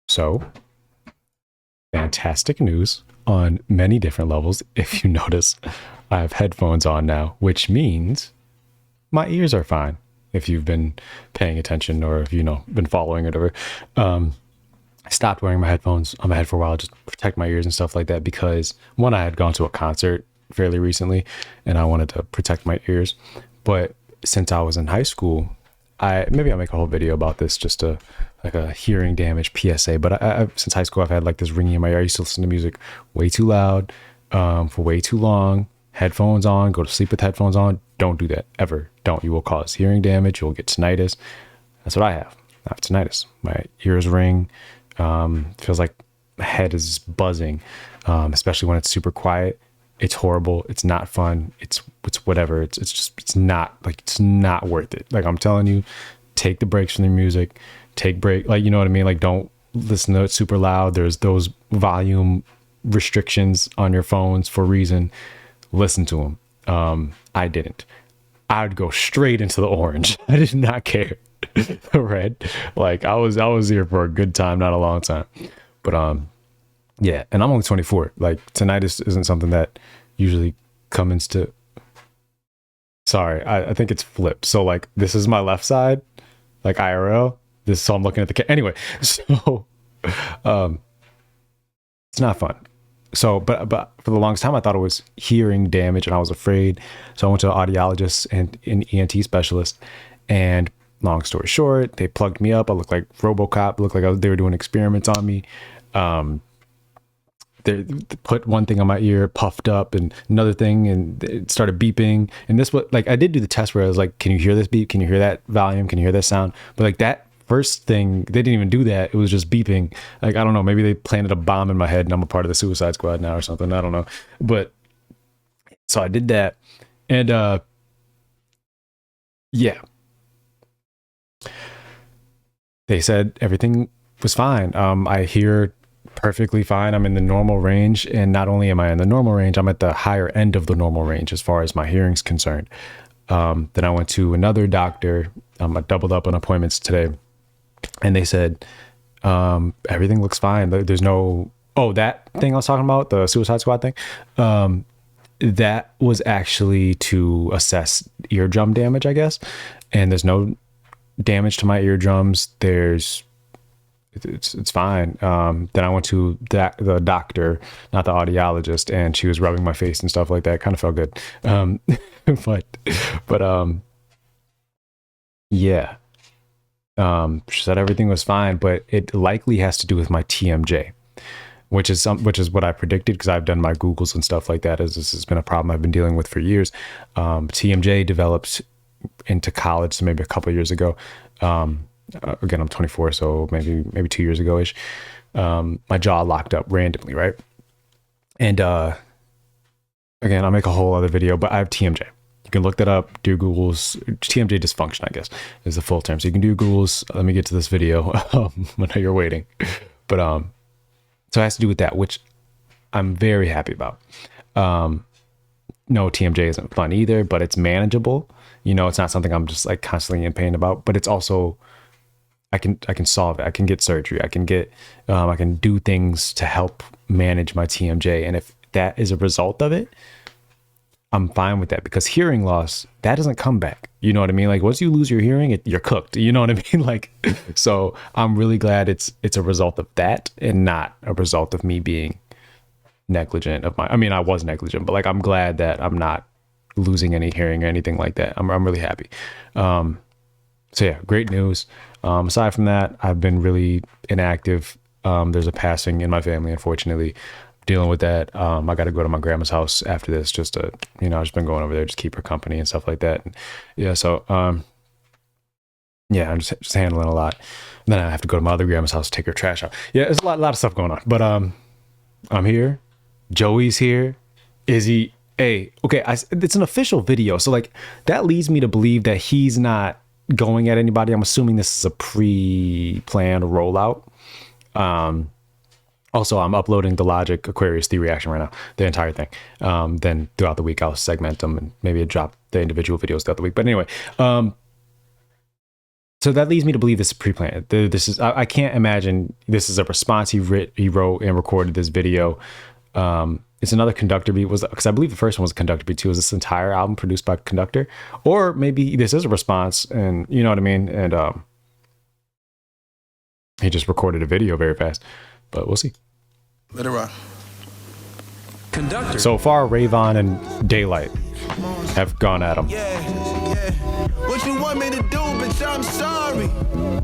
So, fantastic news on many different levels. If you notice, I have headphones on now, which means my ears are fine. If you've been paying attention or if been following it or I stopped wearing my headphones on my head for a while just to protect my ears and stuff like that because one, I had gone to a concert fairly recently and I wanted to protect my ears. But since I was in high school, maybe I'll make a whole video about this, just to like a hearing damage PSA. But since high school, I've had like this ringing in my ear. I used to listen to music way too loud, for way too long. Headphones on, go to sleep with headphones on. Don't do that ever. Don't. You will cause hearing damage. You'll get tinnitus. That's what I have. I have tinnitus. My ears ring. Feels like my head is buzzing, especially when it's super quiet. It's horrible. It's not fun. It's whatever. It's not worth it. Like, I'm telling you, take the breaks from the music. Take break. Like, you know what I mean? Like, don't listen to it super loud. There's those volume restrictions on your phones for a reason. Listen to them. I didn't. I'd go straight into the orange. I did not care. The red. Like, I was here for a good time, not a long time. But yeah, and I'm only 24. Like, tinnitus isn't something that usually comes to. Sorry, I think it's flipped. So like, this is my left side, like IRL. So I'm looking at anyway. So um, it's not fun. So, but for the longest time, I thought it was hearing damage, and I was afraid. So I went to an audiologist and an ENT specialist, and long story short, they plugged me up. I looked like RoboCop. It looked like they were doing experiments on me. They put one thing on my ear, puffed up, and another thing, and it started beeping. And this, what, like, I did do the test where I was like, can you hear this beep? Can you hear that volume? Can you hear that sound? But like, that first thing, they didn't even do that. It was just beeping. Like, I don't know, maybe they planted a bomb in my head and I'm a part of the Suicide Squad now or something. I don't know. But so I did that. And yeah, they said everything was fine. I hear perfectly fine. I'm in the normal range. And not only am I in the normal range, I'm at the higher end of the normal range as far as my hearing's concerned. Then I went to another doctor. I doubled up on appointments today. And they said, everything looks fine. There's no, oh, that thing I was talking about, the Suicide Squad thing. That was actually to assess eardrum damage, I guess. And there's no damage to my eardrums. It's fine. Then I went to the doctor, not the audiologist, and she was rubbing my face and stuff like that. Kind of felt good. But, but, yeah. She said everything was fine, but it likely has to do with my TMJ, which is what I predicted, because I've done my Googles and stuff like that. As this has been a problem I've been dealing with for years. TMJ developed into college, so maybe a couple of years ago. Again, I'm 24, so maybe 2 years ago ish. My jaw locked up randomly, right? And again, I'll make a whole other video, but I have TMJ. You can look that up, do Google's TMJ dysfunction, I guess, is the full term. So you can do Google's. Let me get to this video. I know you're waiting. But so it has to do with that, which I'm very happy about. No, TMJ isn't fun either, but it's manageable. It's not something I'm just like constantly in pain about, but it's also, I can solve it. I can get surgery. I can do things to help manage my TMJ. And if that is a result of it, I'm fine with that, because hearing loss, that doesn't come back. You know what I mean? Like, once you lose your hearing, you're cooked. You know what I mean? Like, so I'm really glad it's a result of that and not a result of me being negligent I was negligent, but like, I'm glad that I'm not losing any hearing or anything like that. I'm really happy. So yeah, great news. Aside from that, I've been really inactive. There's a passing in my family, unfortunately. Dealing with that. I got to go to my grandma's house after this, just to, I've just been going over there, just keep her company and stuff like that. And yeah. So, yeah, I'm just handling a lot. And then I have to go to my other grandma's house to take her trash out. Yeah. There's a lot of stuff going on, but, I'm here. Joey's here. Izzy. Hey, okay. It's an official video. So like, that leads me to believe that he's not going at anybody. I'm assuming this is a pre-planned rollout. Also, I'm uploading the Logic Aquarius Theory reaction right now, the entire thing. Then throughout the week, I'll segment them and maybe drop the individual videos throughout the week. But anyway, So that leads me to believe this is pre-planned. This is I can't imagine this is a response he wrote and recorded this video. It's another Conductor beat, was because I believe the first one was a Conductor beat too. Was this entire album produced by Conductor, or maybe this is a response, and you know what I mean? And he just recorded a video very fast, but we'll see. Let it rock. Conductor. So far, Rayvon and Daylyt have gone at him. Yeah. What you want me to do, bitch? I'm sorry.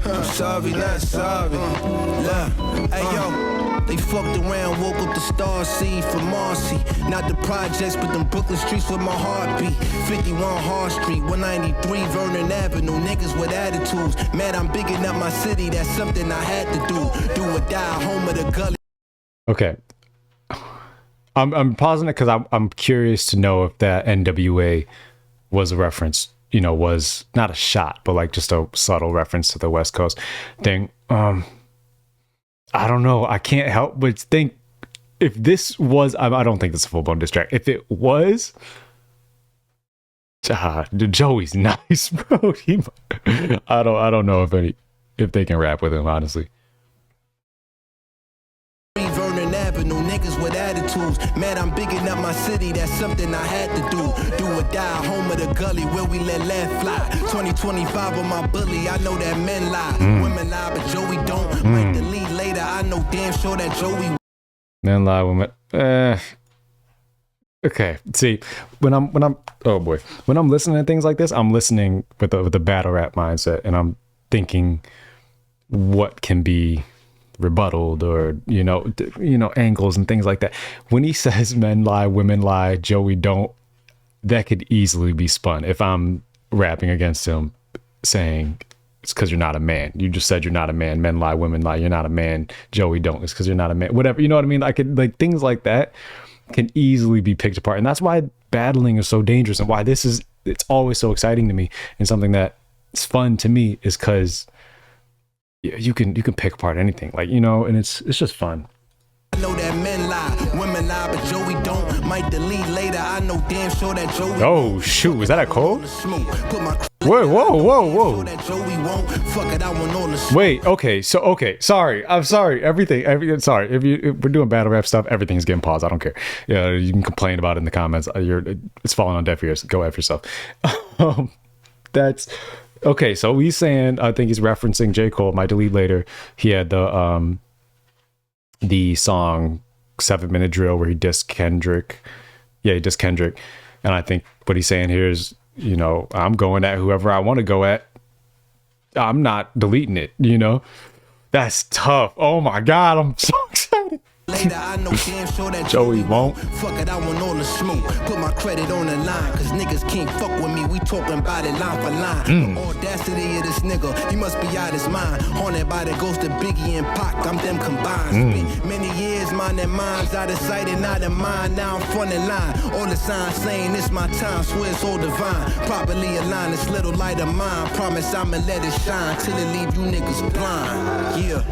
I'm sorry, not sorry. Look, hey yo, they fucked around, woke up the star seed for Marcy. Not the projects, but them Brooklyn streets with my heartbeat. 51 Hart Street, 193 Vernon Avenue. Niggas with attitudes. Man, I'm bigging up my city. That's something I had to do. Do or die, home of the gully. Okay. I'm pausing it because I'm curious to know if that NWA was a reference, you know, was not a shot, but like just a subtle reference to the West Coast thing. I don't know. I can't help but think if this was, I don't think this is a full-blown diss track. If it was, Joey's nice, bro. I don't know if they can rap with him, honestly. Niggas with attitudes, man, I'm bigging up my city. That's something I had to do. Do or die, home of the gully where we let fly. 2025 on my bully, I know that men lie, women lie, but Joey don't. Might delete later, I know damn sure that Joey. Men lie, women. Okay, see, when I'm listening to things like this, I'm listening with the battle rap mindset, and I'm thinking what can be rebutted, or you know angles and things like that. When he says men lie, women lie, Joey don't, that could easily be spun if I'm rapping against him saying it's because you're not a man. You just said you're not a man. Men lie, women lie, you're not a man. Joey don't, it's because you're not a man. Whatever, you know what I mean? I could, like, things like that can easily be picked apart, and that's why battling is so dangerous, and why it's always so exciting to me, and something that is fun to me, is because you can pick apart anything, like, you know, and it's just fun. I know that men lie, women lie, but Joey don't. Might delete later, I know damn sure that Joey. Oh shoot, is that a code? Whoa. Wait, okay, sorry, I'm sorry, everything, sorry, if we're doing battle rap stuff, everything's getting paused, I don't care. Yeah, you can complain about it in the comments, it's falling on deaf ears, go F yourself. That's okay, so he's saying, I think he's referencing J. Cole, might delete later. He had the song 7 Minute Drill where he dissed Kendrick. Yeah, he dissed Kendrick. And I think what he's saying here is, you know, I'm going at whoever I want to go at. I'm not deleting it, you know? That's tough. Oh my God, I'm so excited. Later, I know damn sure that Joey won't. Fuck it, I want all the smoke. Put my credit on the line, cause niggas can't fuck with me. We talking about it line for line. The audacity of this nigga, he must be out his mind. Haunted by the ghost of Biggie and Pac, I'm them combined. Many years, mind and minds out of sight and out of mind. Now I'm front in line. All the signs saying it's my time, swear it's all divine. Properly aligned, this little light of mine. Promise I'ma let it shine till it leave you niggas blind. Yeah.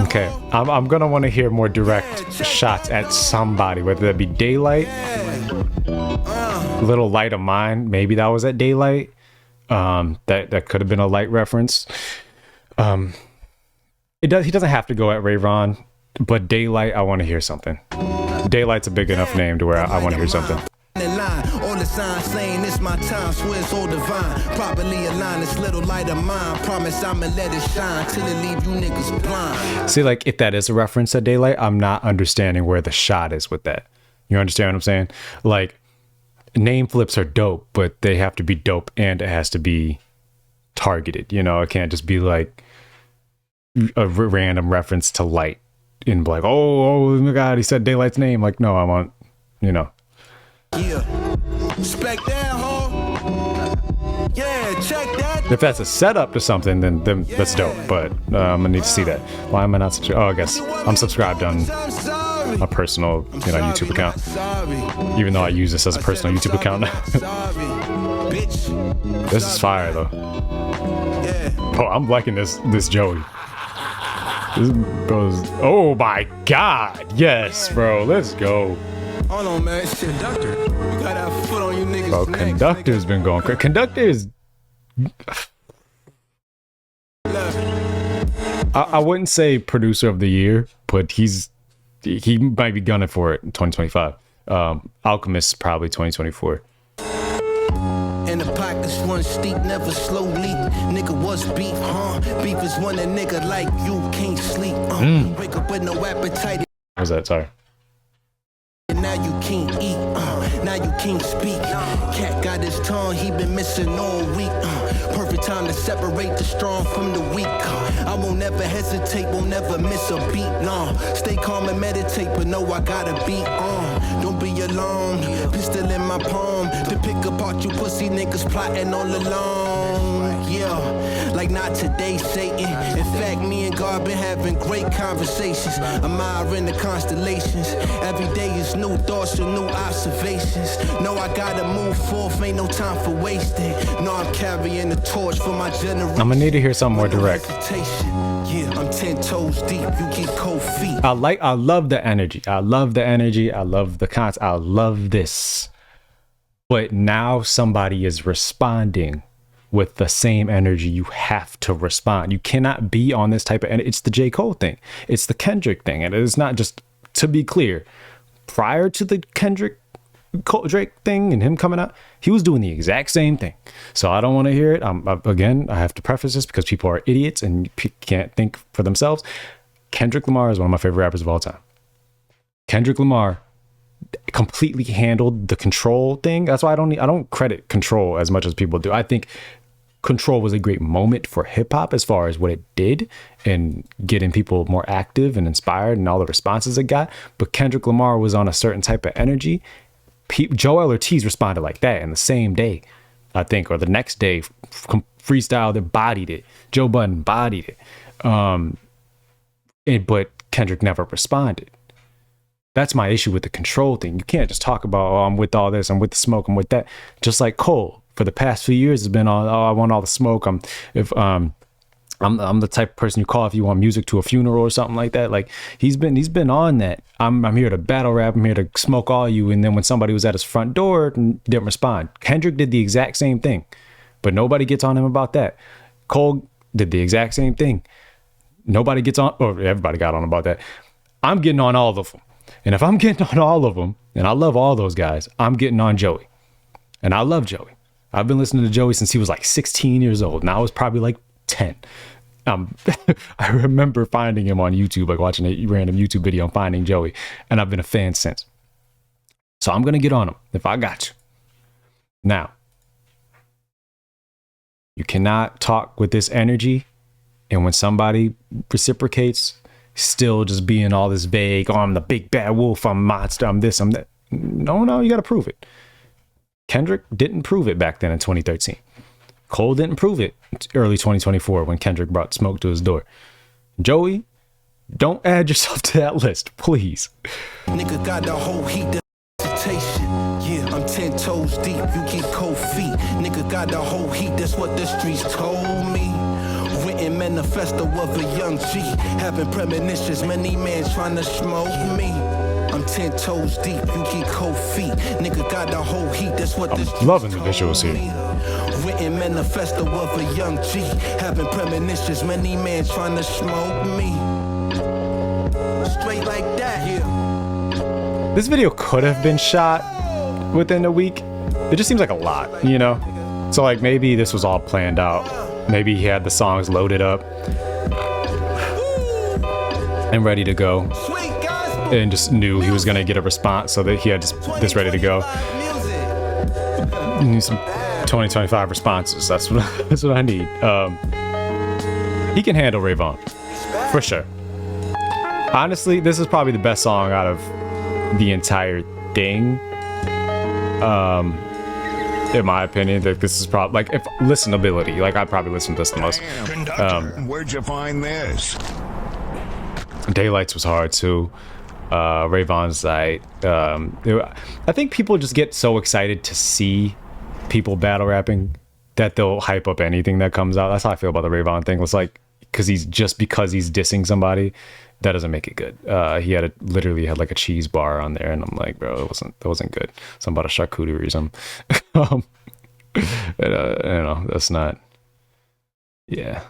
Okay, I'm gonna want to hear more direct shots at somebody, whether that be Daylyt, Little Light of Mine. Maybe that was at Daylyt. That could have been a light reference. He doesn't have to go at Rayvon, but Daylyt, I want to hear something. Daylight's a big enough name to where I want to hear something. All the signs saying it's my time, swear it's all divine. Properly aligned, this little light of mine. Promise I'ma let it shine till it leave you niggas blind. See, like, if that is a reference to Daylyt, I'm not understanding where the shot is with that. You understand what I'm saying? Like, name flips are dope, but they have to be dope and it has to be targeted. You know, it can't just be like a random reference to light and be like, oh my God, he said Daylight's name. Like, no, I want, you know. Yeah. Spec that, ho. Yeah, check that. If that's a setup to something, then that's dope. But I'm gonna need to see that. Why am I not subscribed? Oh, I guess I'm subscribed on a personal, YouTube account. Even though I use this as a personal YouTube account now. This is fire though. Oh, I'm liking this Joey. This bro's. Oh my God, yes, bro. Let's go. Hold on, man. Conductor. You got that foot on you niggas. Bro, Conductor's been going crazy. Conductor is. I wouldn't say producer of the year, but he might be gunning for it in 2025. Alchemist probably 2024. And the pockets run steep, never slow leak. Nigga, what's beef, huh? Beef is when a nigga like you can't sleep. Wake up with no appetite. What was that? Sorry. And now you can't eat, now you can't speak. Cat got his tongue, he been missing all week. Perfect time to separate the strong from the weak. I won't never hesitate, won't never miss a beat. No, stay calm and meditate, but know I gotta beat on. Don't be alarmed, pistol in my palm to pick apart you pussy niggas plotting all along. Yeah, like not today, Satan. In fact, me and God been having great conversations. Admiring the constellations. Every day is new thoughts and new observations. No, I gotta move forth, ain't no time for wasting. No, I'm carrying the torch for my generation. I'm gonna need to hear something more direct. Yeah, I'm 10 toes deep, you get cold feet. I love the energy. I love the concept. I love this. But now somebody is responding with the same energy. You have to respond. You cannot be on this type of energy. It's the J. Cole thing. It's the Kendrick thing. And it's not just, to be clear, prior to the Kendrick Drake thing and him coming out, he was doing the exact same thing. So I don't want to hear it. Again, I have to preface this because people are idiots and can't think for themselves. Kendrick Lamar is one of my favorite rappers of all time. Kendrick Lamar completely handled the Control thing. That's why I don't credit Control as much as people do. I think Control was a great moment for hip hop as far as what it did and getting people more active and inspired and all the responses it got. But Kendrick Lamar was on a certain type of energy. Joel Ortiz responded like that in the same day, I think, or the next day, freestyled and bodied it. Joe Budden bodied it. But Kendrick never responded. That's my issue with the Control thing. You can't just talk about, oh, I'm with all this, I'm with the smoke, I'm with that. Just like Cole, for the past few years, has been on, oh, I want all the smoke. I'm the type of person you call if you want music to a funeral or something like that. Like he's been on that. I'm here to battle rap. I'm here to smoke all you. And then when somebody was at his front door, didn't respond. Kendrick did the exact same thing, but nobody gets on him about that. Cole did the exact same thing. Nobody gets on, or everybody got on about that. I'm getting on all of them. And if I'm getting on all of them, and I love all those guys, I'm getting on Joey. And I love Joey. I've been listening to Joey since he was like 16 years old. Now I was probably like 10. I remember finding him on YouTube, like watching a random YouTube video and finding Joey. And I've been a fan since. So I'm going to get on him if I got you. Now, you cannot talk with this energy. And when somebody reciprocates, still just being all this vague, oh, I'm the big bad wolf, I'm a monster, I'm this, I'm that. No, you got to prove it. Kendrick didn't prove it back then in 2013. Cole didn't prove it early 2024 when Kendrick brought smoke to his door. Joey, don't add yourself to that list, please. Nigga got the whole heat. Yeah, I'm 10 toes deep, you get cold feet. Nigga got the whole heat, that's what the streets told me. Written manifesto of a young G, having premonitions, many men trying to smoke me. I'm 10 toes deep, you get cold feet. Nigga got the whole heat, that's what this. I'm loving the visuals here. Written manifesto of a young G, having premonitions, many men trying to smoke me. Straight like that, yeah. This video could have been shot within a week. It just seems like a lot, you know? So like maybe this was all planned out. Maybe he had the songs loaded up and ready to go, and just knew he was gonna get a response, so that he had this ready to go. Need some 2025 responses. That's what I need. He can handle Rayvon for sure. Honestly, this is probably the best song out of the entire thing. In my opinion, that this is probably like, if listenability, like I'd probably listen to this the most. Where'd you find this? Daylyt's was hard too. Rayvon's like, I think people just get so excited to see people battle rapping that they'll hype up anything that comes out. That's how I feel about the Rayvon thing. It's like, because he's dissing somebody, that doesn't make it good. He literally had like a cheese bar on there, and I'm like, bro, that wasn't good. Something about a charcuterie or something. You know, that's not. Yeah.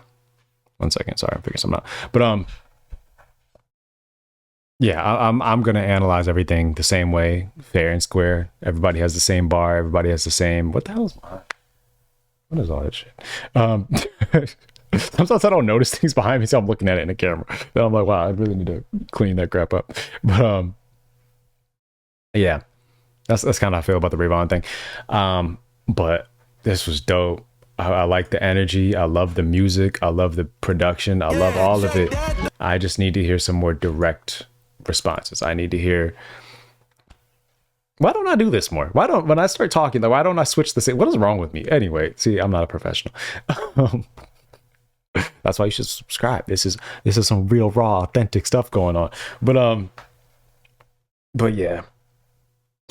1 second. Sorry, I'm figuring something out. But yeah, I'm gonna analyze everything the same way, fair and square. Everybody has the same bar. Everybody has the same. What the hell is mine? What is all that shit? Sometimes I don't notice things behind me, so I'm looking at it in the camera. Then I'm like, wow, I really need to clean that crap up. But yeah, that's kind of how I feel about the Rayvon thing. But this was dope. I like the energy. I love the music. I love the production. I love all of it. I just need to hear some more direct responses. I need to hear, why don't I do this more? When I start talking, like, why don't I switch the same? What is wrong with me? Anyway, see, I'm not a professional. That's why you should subscribe. This is some real, raw, authentic stuff going on. But yeah,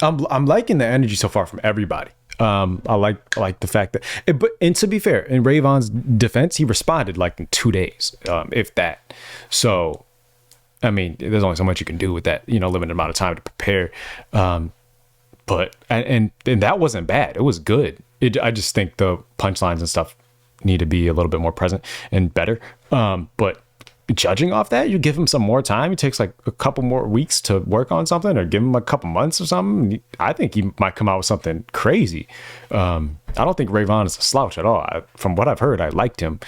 I'm liking the energy so far from everybody. I like the fact that, and to be fair, in Rayvon's defense, he responded like in 2 days, if that. So, I mean, there's only so much you can do with that, limited amount of time to prepare. But and that wasn't bad. It was good. I just think the punchlines and stuff need to be a little bit more present and better. But judging off that, you give him some more time. It takes like a couple more weeks to work on something, or give him a couple months or something. I think he might come out with something crazy. I don't think Rayvon is a slouch at all. From what I've heard, I liked him.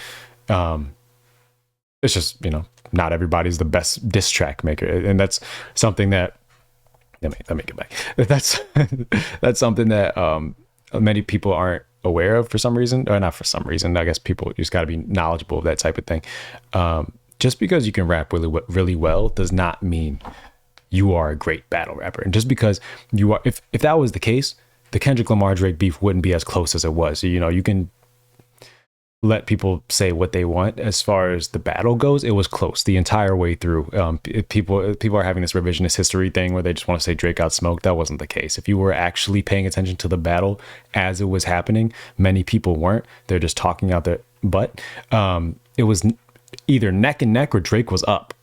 It's just, not everybody's the best diss track maker. And that's something that, let me get back. That's something that many people aren't aware of for some reason, or not for some reason. I guess people just got to be knowledgeable of that type of thing. Just because you can rap really well does not mean you are a great battle rapper. And just because you are, if that was the case, the Kendrick Lamar Drake beef wouldn't be as close as it was. You can let people say what they want. As far as the battle goes, it was close the entire way through. People are having this revisionist history thing where they just want to say Drake got smoked. That wasn't the case. If you were actually paying attention to the battle as it was happening, many people weren't. They're just talking out their butt. It was either neck and neck or Drake was up.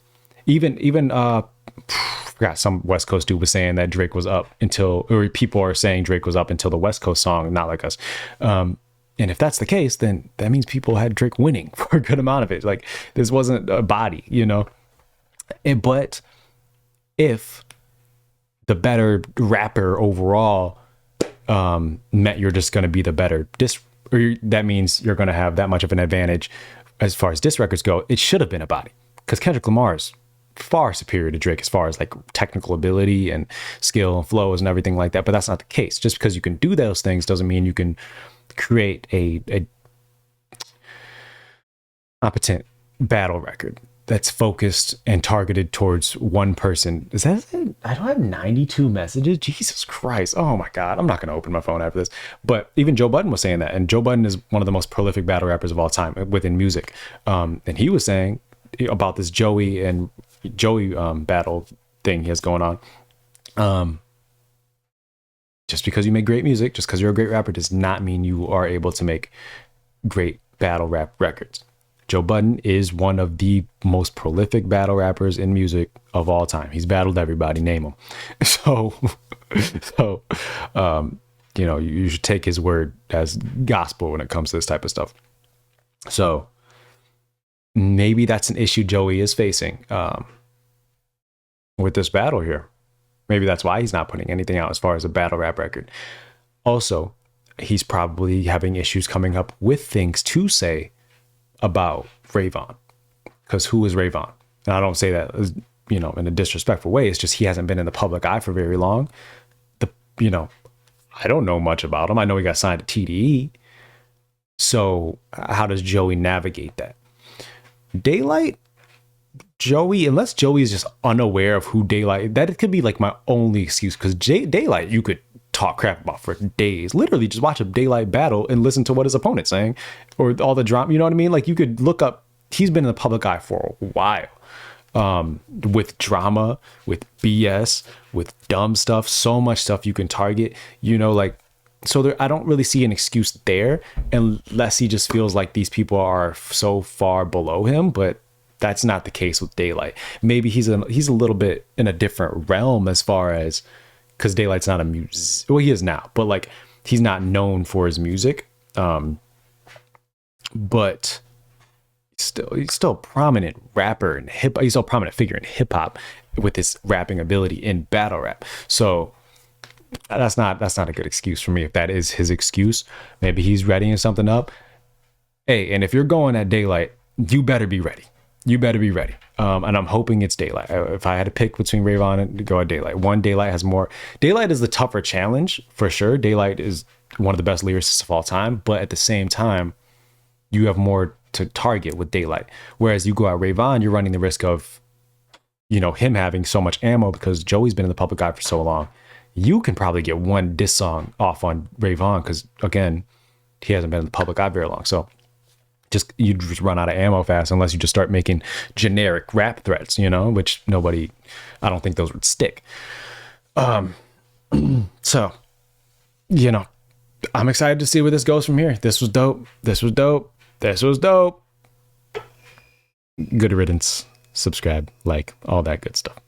Even forgot, some West Coast dude was saying that Drake was up or people are saying Drake was up until the West Coast song, Not Like Us. And if that's the case, then that means people had Drake winning for a good amount of it. Like, this wasn't a body, But if the better rapper overall meant you're just going to be the better that means you're going to have that much of an advantage as far as diss records go, it should have been a body. Because Kendrick Lamar is far superior to Drake as far as like technical ability and skill and flows and everything like that. But that's not the case. Just because you can do those things doesn't mean you can create a competent battle record that's focused and targeted towards one person. Is that it? I don't have 92 messages. Jesus Christ. Oh my God. I'm not going to open my phone after this. But even Joe Budden was saying that. And Joe Budden is one of the most prolific battle rappers of all time within music. And he was saying about this Joey battle thing he has going on. Just because you make great music, just because you're a great rapper, does not mean you are able to make great battle rap records. Joe Budden is one of the most prolific battle rappers in music of all time. He's battled everybody, name him. So you should take his word as gospel when it comes to this type of stuff. So maybe that's an issue Joey is facing with this battle here. Maybe that's why he's not putting anything out as far as a battle rap record. Also, he's probably having issues coming up with things to say about Rayvon. Because who is Rayvon? And I don't say that as, in a disrespectful way. It's just he hasn't been in the public eye for very long. I don't know much about him. I know he got signed to TDE. So how does Joey navigate that? Daylyt, Joey, unless Joey is just unaware of who Daylyt, that could be like my only excuse, because Daylyt you could talk crap about for days. Literally just watch a Daylyt battle and listen to what his opponent's saying, or all the drama. You know what I mean? Like, you could look up, he's been in the public eye for a while, with drama, with BS, with dumb stuff, so much stuff you can target, so there, I don't really see an excuse there, unless he just feels like these people are so far below him. But that's not the case with Daylyt. Maybe he's a little bit in a different realm as far as, because Daylight's not a music. Well, he is now, but like, he's not known for his music. But he's still a prominent rapper and he's still a prominent figure in hip hop with his rapping ability in battle rap. So that's not a good excuse for me. If that is his excuse, maybe he's readying something up. Hey, and if you're going at Daylyt, you better be ready. You better be ready. And I'm hoping it's Daylyt. If I had to pick between Rayvon and go at Daylyt, Daylyt has more. Daylyt is the tougher challenge for sure. Daylyt is one of the best lyricists of all time, but at the same time, you have more to target with Daylyt. Whereas you go at Rayvon, you're running the risk of, him having so much ammo because Joey's been in the public eye for so long. You can probably get one diss song off on Rayvon because, again, he hasn't been in the public eye very long. So you just run out of ammo fast unless you just start making generic rap threats, which I don't think those would stick. So, I'm excited to see where this goes from here. This was dope. Good riddance. Subscribe, like, all that good stuff.